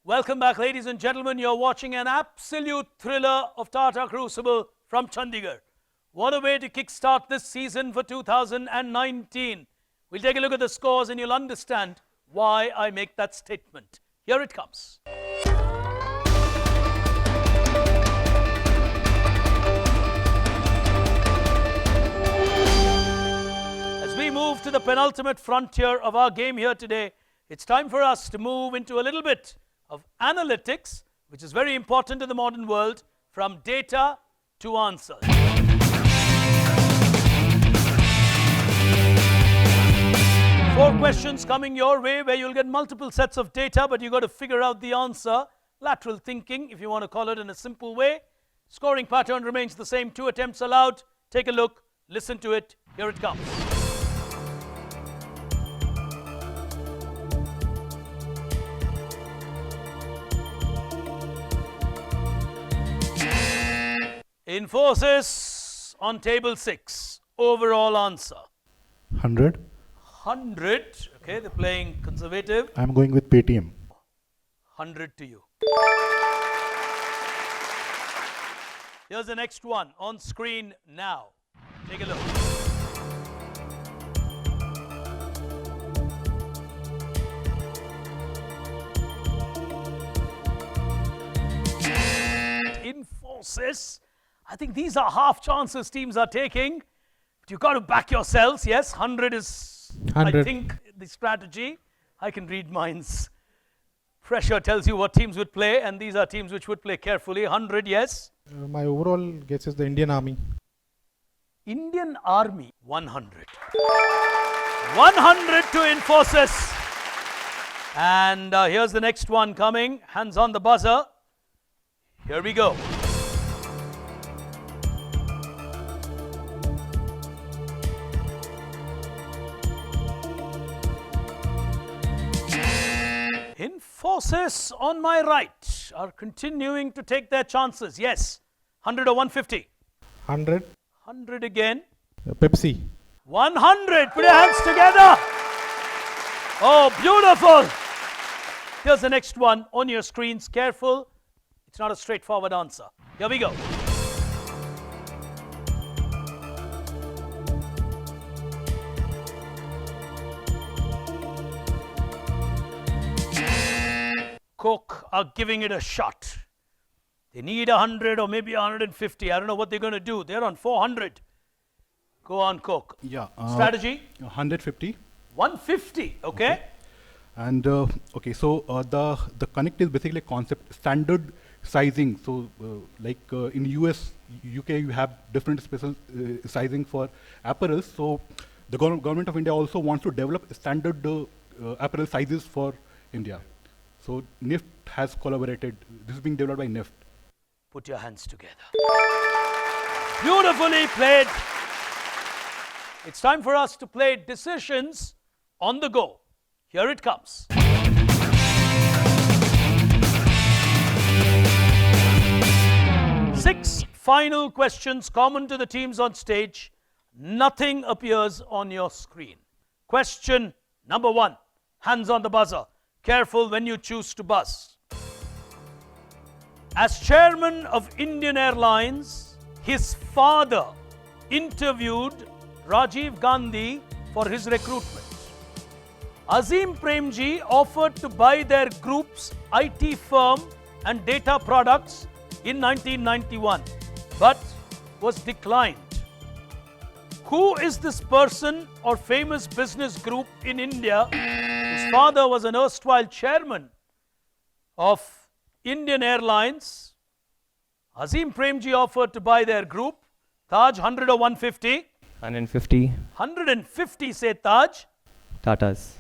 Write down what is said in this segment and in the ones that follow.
Welcome back, ladies and gentlemen. You're watching an absolute thriller of Tata Crucible from Chandigarh. What a way to kickstart this season for 2019. We'll take a look at the scores and you'll understand why I make that statement. Here it comes. As we move to the penultimate frontier of our game here today, it's time for us to move into a little bit of analytics, which is very important in the modern world, from data to answers. Four questions coming your way where you'll get multiple sets of data, but you've got to figure out the answer. Lateral thinking, if you want to call it in a simple way. Scoring pattern remains the same. 2 attempts allowed. Take a look. Listen to it. Here it comes. Infosys on table 6. Overall answer. 100. 100. Okay, they're playing conservative. I'm going with Paytm. 100 to you. Here's the next one on screen now. Take a look. Infosys. I think these are half chances teams are taking. But you've got to back yourselves. Yes, 100 is, 100. I think, the strategy. I can read minds. Pressure tells you what teams would play, and these are teams which would play carefully. 100, yes. My overall guess is the Indian Army. Indian Army, 100. 100 to Infosys. And here's the next one coming. Hands on the buzzer. Here we go. Infosys on my right are continuing to take their chances. Yes. 100 or 150? 100. 100 again. Pepsi. 100. Put your hands together. Oh, beautiful. Here's the next one on your screens. Careful. It's not a straightforward answer. Here we go. Coke are giving it a shot. They need 100 or maybe 150. I don't know what they're going to do. They're on 400. Go on, Coke. Yeah. Strategy? 150. 150. Okay. And okay, so the connect is basically a concept, standard sizing. So like in US, UK, you have different special sizing for apparels. So the government of India also wants to develop standard apparel sizes for India. So NIFT has collaborated. This is being developed by NIFT. Put your hands together. Beautifully played. It's time for us to play decisions on the go. Here it comes. Six final questions common to the teams on stage. Nothing appears on your screen. Question number 1. Hands on the buzzer. Careful when you choose to buzz. As chairman of Indian Airlines, his father interviewed Rajiv Gandhi for his recruitment. Azim Premji offered to buy their group's IT firm and data products in 1991, but was declined. Who is this person or famous business group in India whose father was an erstwhile chairman of Indian Airlines? Azim Premji offered to buy their group. Taj, 100 or 150? 150. 150, say Taj. Tatas.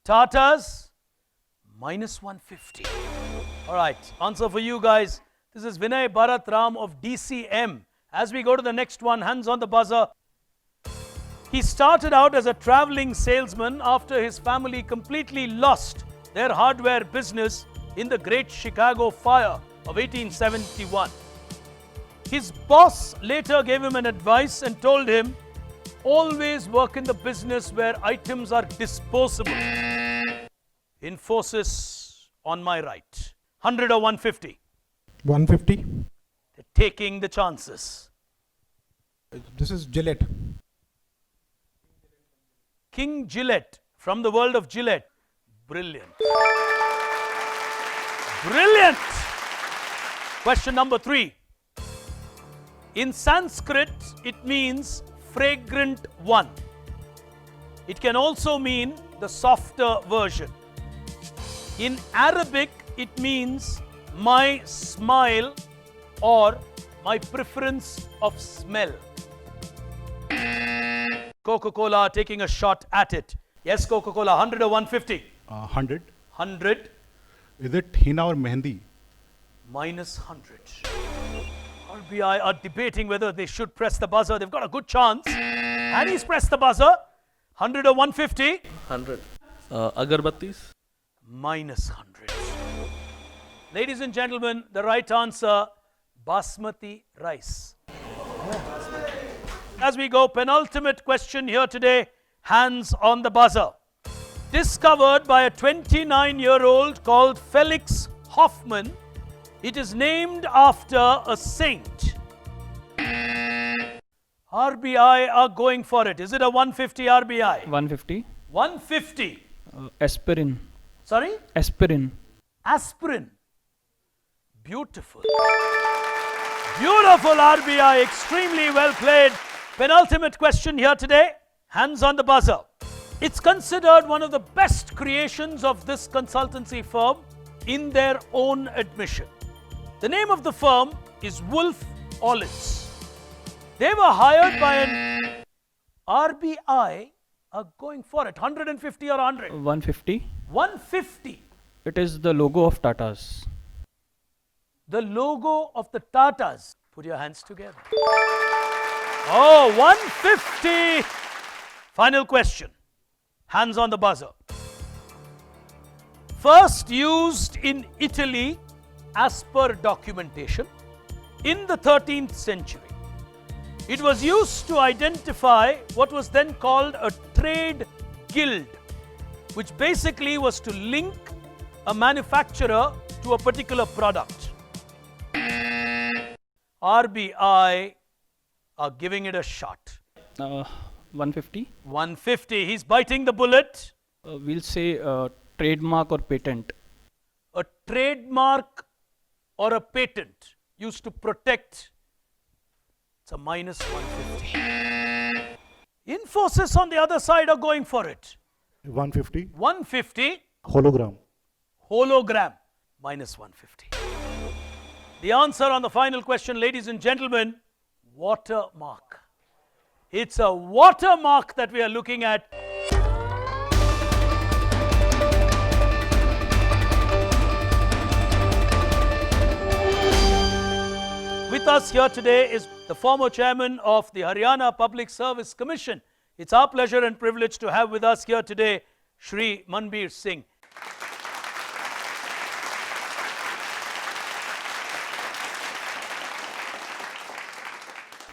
Tatas, minus 150. All right, answer for you guys. This is Vinay Bharat Ram of DCM. As we go to the next one, hands on the buzzer. He started out as a traveling salesman after his family completely lost their hardware business in the Great Chicago Fire of 1871. His boss later gave him an advice and told him, always work in the business where items are disposable. Infosys on my right. 100 or 150? 150. They're taking the chances. This is Gillette. King Gillette, from the world of Gillette. Brilliant. Brilliant. Question number 3. In Sanskrit, it means fragrant one. It can also mean the softer version. In Arabic, it means my smile or my preference of smell. Coca-Cola taking a shot at it. Yes, Coca-Cola, 100 or 150? 100. 100 Is it Hina or Mehendi? minus 100. RBI are debating whether they should press the buzzer. They've got a good chance. And he's pressed the buzzer. 100 or 150? 100. Agarbattis. Minus 100. Ladies and gentlemen, the right answer, basmati rice. As we go, penultimate question here today, hands on the buzzer. Discovered by a 29-year-old called Felix Hoffman, it is named after a saint. RBI are going for it. Is it a 150 RBI? 150. 150. Aspirin. Sorry? Aspirin. Aspirin. Beautiful. Beautiful RBI. Extremely well played. Penultimate question here today. Hands on the buzzer. It's considered one of the best creations of this consultancy firm in their own admission. The name of the firm is Wolf Olives. They were hired by an RBI are going for it. 150 or 100? 150. 150. It is the logo of Tata's. The logo of the Tatas. Put your hands together. Oh, 150. Final question. Hands on the buzzer. First used in Italy as per documentation in the 13th century. It was used to identify what was then called a trade guild, which basically was to link a manufacturer to a particular product. RBI are giving it a shot. 150. 150. He's biting the bullet. We'll say trademark or patent. A trademark or a patent used to protect. It's a minus 150. Infosys on the other side are going for it. 150. 150. Hologram. Hologram. Minus 150. The answer on the final question, ladies and gentlemen, watermark. It's a watermark that we are looking at. With us here today is the former chairman of the Haryana Public Service Commission. It's our pleasure and privilege to have with us here today Shri Manbir Singh.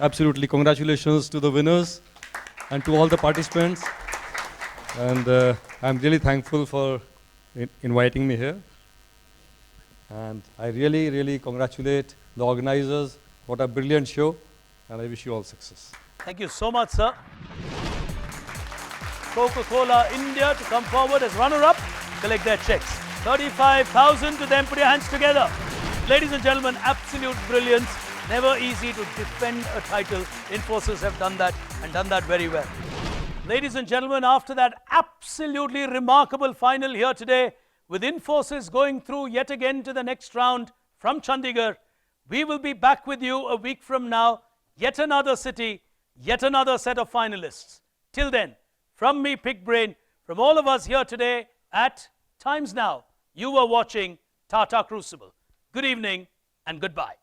Absolutely. Congratulations to the winners and to all the participants. And I'm really thankful for inviting me here. And I really, really congratulate the organizers. What a brilliant show. And I wish you all success. Thank you so much, sir. Coca-Cola India to come forward as runner-up, collect their checks. 35,000 to them. Put your hands together. Ladies and gentlemen, absolute brilliance. Never easy to defend a title. Infosys have done that and done that very well. Ladies and gentlemen, after that absolutely remarkable final here today, with Infosys going through yet again to the next round from Chandigarh, we will be back with you a week from now. Yet another city, yet another set of finalists. Till then, from me, Pig Brain, from all of us here today at Times Now, you were watching Tata Crucible. Good evening and goodbye.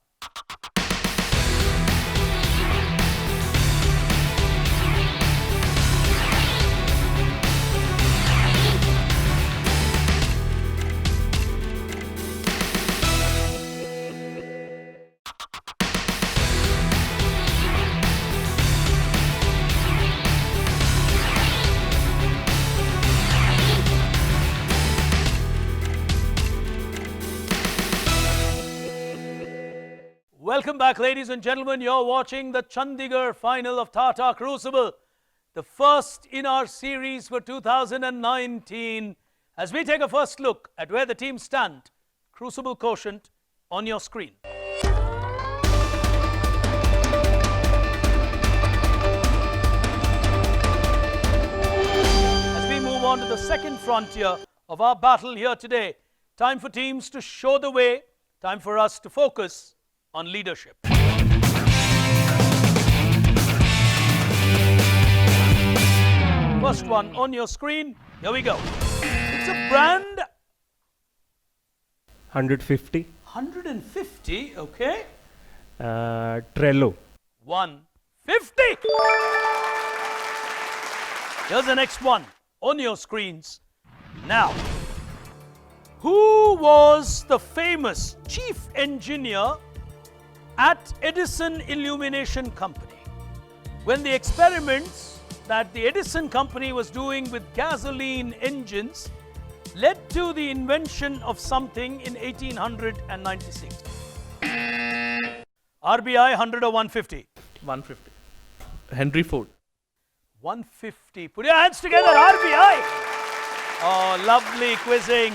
Welcome back, ladies and gentlemen. You're watching the Chandigarh final of Tata Crucible, the first in our series for 2019. As we take a first look at where the teams stand, Crucible quotient on your screen. As we move on to the second frontier of our battle here today, time for teams to show the way, time for us to focus on leadership. First one on your screen. Here we go. It's a brand. 150. 150, okay. Trello. 150. Here's the next one on your screens. Now, who was the famous chief engineer at Edison Illumination Company when the experiments that the Edison Company was doing with gasoline engines led to the invention of something in 1896? RBI 100 or 150? 150. Henry Ford. 150. Put your hands together, RBI. Oh, lovely quizzing.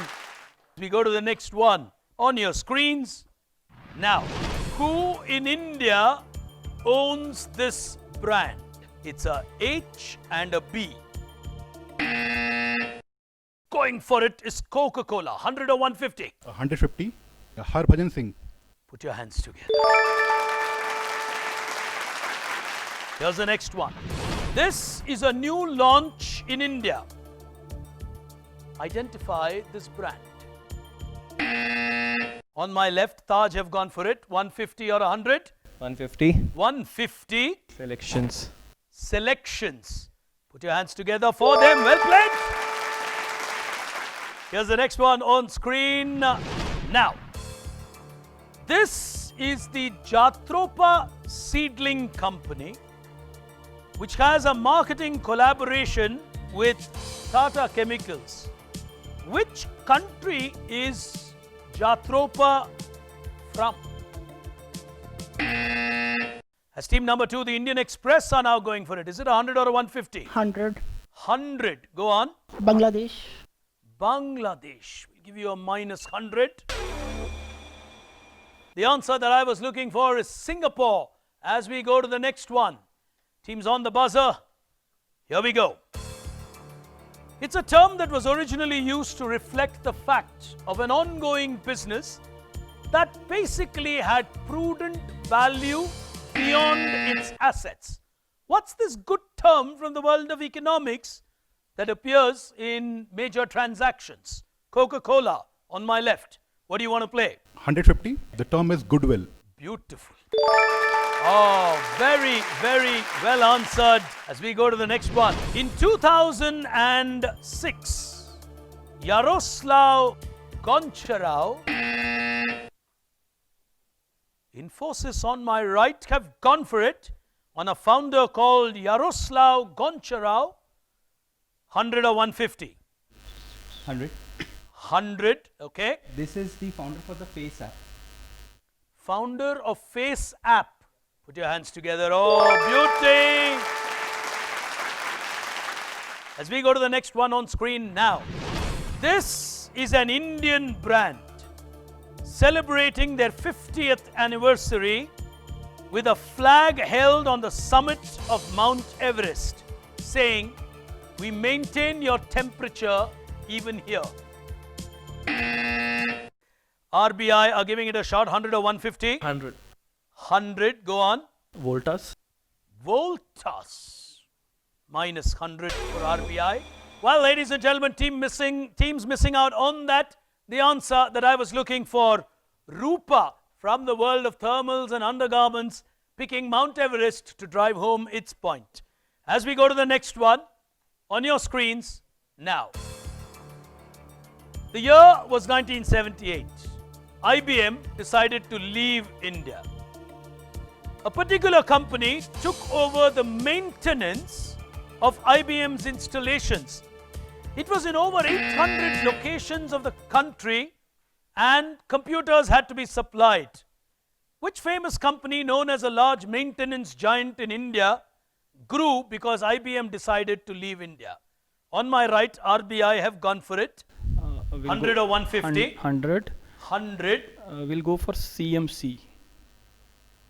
We go to the next one on your screens. Now, who in India owns this brand? It's a H and a B. Going for it is Coca-Cola. 100 or 150? 150. Harbhajan Singh. Put your hands together. Here's the next one. This is a new launch in India. Identify this brand. On my left, Taj have gone for it. 150 or 100? 150. 150. Selections. Selections. Put your hands together for them. Well played. Here's the next one on screen. Now, this is the Jatropa Seedling Company, which has a marketing collaboration with Tata Chemicals. Which country is Jatropa from? As team number 2, the Indian Express are now going for it. Is it 100 or 150? 100. 100. Go on. Bangladesh. Bangladesh. We'll give you a minus 100. The answer that I was looking for is Singapore. As we go to the next one. Teams on the buzzer. Here we go. It's a term that was originally used to reflect the fact of an ongoing business that basically had prudent value beyond its assets. What's this good term from the world of economics that appears in major transactions? Coca-Cola on my left. What do you want to play? 150. The term is goodwill. Beautiful. Oh, very, very well answered. As we go to the next one. In 2006, Yaroslav Goncharov, Infosys on my right have gone for it on a founder called Yaroslav Goncharov. 100 or 150? 100. 100, okay. This is the founder for the Face app. Founder of Face app. Put your hands together. Oh, beauty. As we go to the next one on screen now. This is an Indian brand celebrating their 50th anniversary with a flag held on the summit of Mount Everest saying, "We maintain your temperature even here." RBI are giving it a shot. 100 or 150? 100. 100. Go on. Voltas. Voltas. Minus 100 for RBI. Well, ladies and gentlemen, teams missing out on that. The answer that I was looking for, Rupa from the world of thermals and undergarments, picking Mount Everest to drive home its point. As we go to the next one, on your screens now. The year was 1978. IBM decided to leave India. A particular company took over the maintenance of IBM's installations. It was in over 800 locations of the country and computers had to be supplied. Which famous company known as a large maintenance giant in India grew because IBM decided to leave India? On my right, RBI have gone for it. We'll 100 go or 150? 100. 100. We'll go for CMC.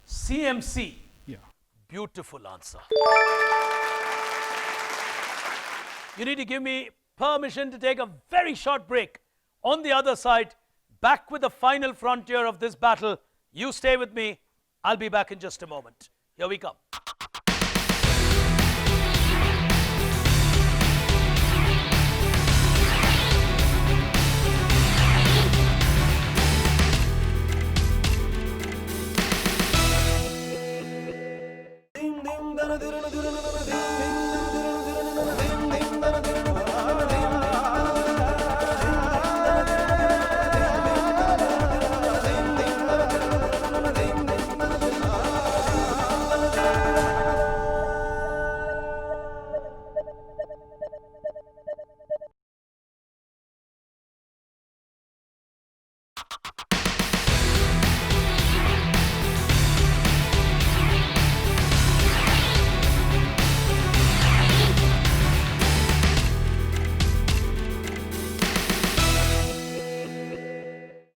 CMC. Yeah. Beautiful answer. You need to give me permission to take a very short break. On the other side, back with the final frontier of this battle. You stay with me. I'll be back in just a moment. Here we come.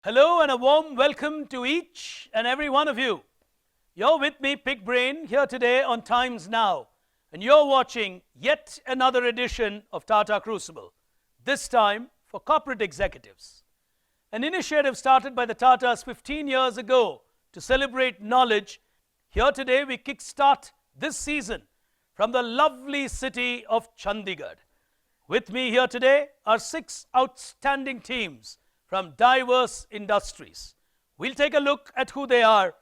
Hello and a warm welcome to each and every one of you. You're with me, Pig Brain, here today on Times Now. And you're watching yet another edition of Tata Crucible, this time for corporate executives. An initiative started by the Tatas 15 years ago to celebrate knowledge. Here today we kickstart this season from the lovely city of Chandigarh. With me here today are 6 outstanding teams from diverse industries. We'll take a look at who they are.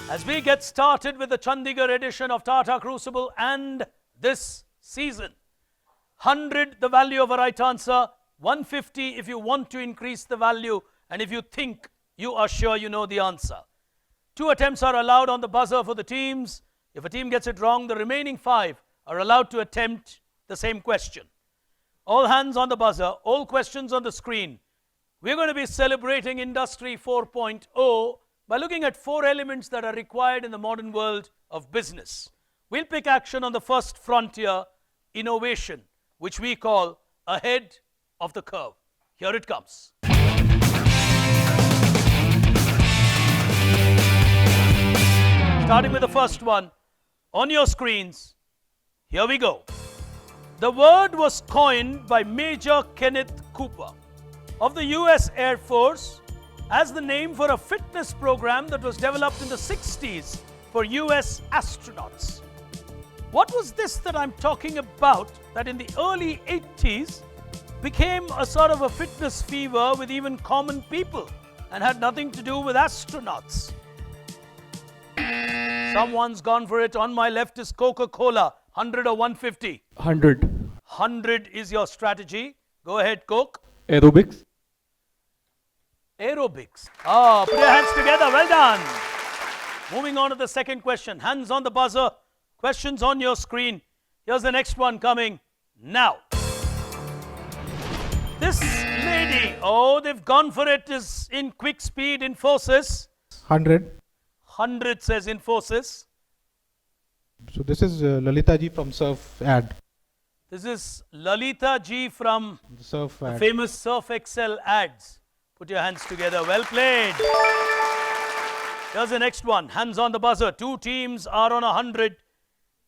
As we get started with the Chandigarh edition of Tata Crucible and this season. 100 the value of a right answer, 150 if you want to increase the value and if you think you are sure you know the answer. 2 attempts are allowed on the buzzer for the teams. If a team gets it wrong, the remaining 5 are allowed to attempt the same question. All hands on the buzzer, all questions on the screen. We're going to be celebrating Industry 4.0 by looking at 4 elements that are required in the modern world of business. We'll pick action on the first frontier, innovation, which we call ahead of the curve. Here it comes. Starting with the first one, on your screens, here we go. The word was coined by Major Kenneth Cooper of the US Air Force as the name for a fitness program that was developed in the 60s for US astronauts. What was this that I'm talking about that in the early 80s became a sort of a fitness fever with even common people and had nothing to do with astronauts? Someone's gone for it. On my left is Coca-Cola. 100 or 150? 100. 100 is your strategy. Go ahead, Coke. Aerobics. Aerobics. Ah, put your hands together. Well done. Moving on to the second question. Hands on the buzzer. Questions on your screen. Here's the next one coming now. This lady, oh, they've gone for it, is in quick speed. Infosys. 100. 100 says Infosys. So this is Lalita ji from Surf ad. This is Lalita Ji from The Surf the ad. famous Surf Excel ads. Put your hands together. Well played. Here's the next one. Hands on the buzzer. 2 teams are on 100.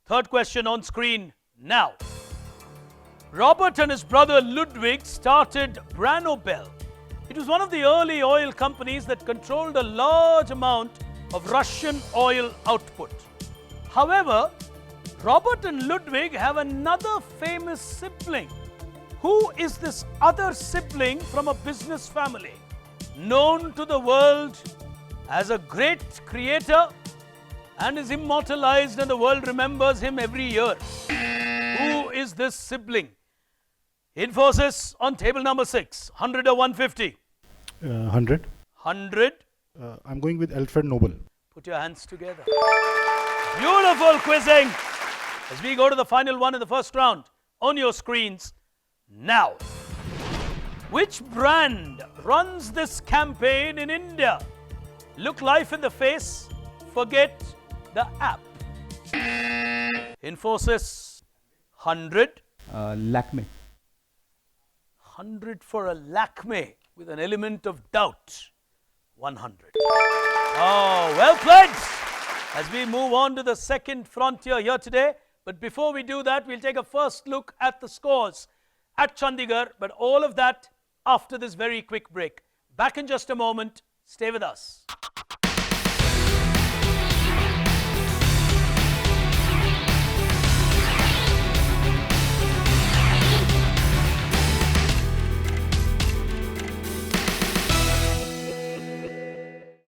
Third question on screen now. Robert and his brother Ludwig started Branobel. It was one of the early oil companies that controlled a large amount of Russian oil output. However, Robert and Ludwig have another famous sibling. Who is this other sibling from a business family? Known to the world as a great creator and is immortalized and the world remembers him every year. Who is is this sibling? Infosys on table number 6. 100 or 150? 100. 100. I'm going with Alfred Nobel. Put your hands together. Beautiful quizzing. As we go to the final one in the first round on your screens now. Which brand runs this campaign in India? Look life in the face, forget the app. Infosys, 100. Lakme. 100 for a Lakme with an element of doubt. 100. Oh, well played. As we move on to the second frontier here today. But before we do that, we'll take a first look at the scores at Chandigarh. But all of that after this very quick break. Back in just a moment. Stay with us.